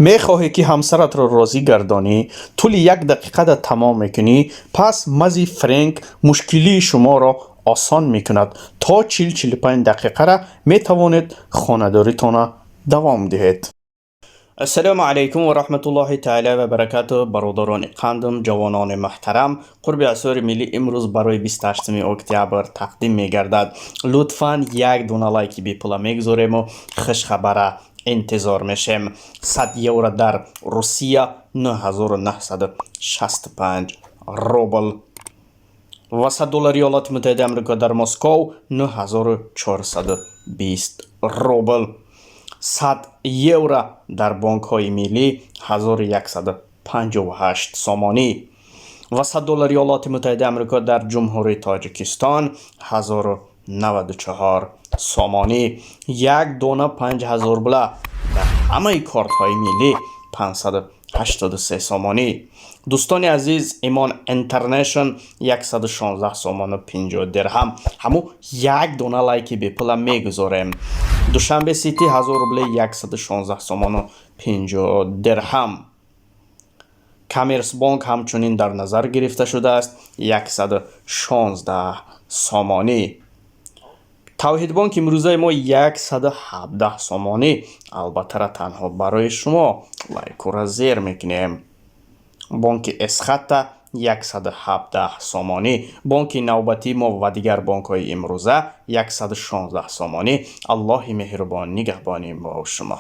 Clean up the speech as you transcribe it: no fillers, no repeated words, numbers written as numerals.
میخواهی که همسرت را راضی گردانی، طول 1 دقیقه تمام میکنی، پس مزی فرانک مشکلی شما را آسان میکند. تا 45 دقیقه را میتوانید خانه‌داریتان دوام دهید. السلام علیکم و رحمت الله تعالی و برکاته. برادران قندم، جوانان محترم، قرب اسار ملی امروز برای 28 اکتبر تقدیم میگردد. لطفاً یک دونه لایک بی پولا میگذاریم و خوش خبر انتظار میشیم. 100 یورو در روسیه 9965 روبل و 100 دلار ایالات متحده آمریکا در مسکو 9420 روبل. 100 یورو در بانک های ملی 1158 سامانی و 100 دلار ایالات متحده آمریکا در جمهوری تاجیکستان 1094 سامانی. یک دونه 5000 بلا در همه کارت های ملی 583 سامانی. دوستان عزیز، ایمان اینترنشن 116 سامان و 50 درهم. همو یک دونه لایکی به پول میگذاریم. دوشنبه سیتی 1000 روبل 116 سامان و 50 درهم. کامرس بانک همچنین در نظر گرفته شده است 116 سامانی. توحید بانک امروزه ما 117 سامانی. البته را تنها برای شما لایک را زیر میکنیم. بانک اسخط 117 سامانی. بانک نوبتی ما و دیگر بانک های امروزه 116 سامانی. الله مهربان نگهبانی با شما.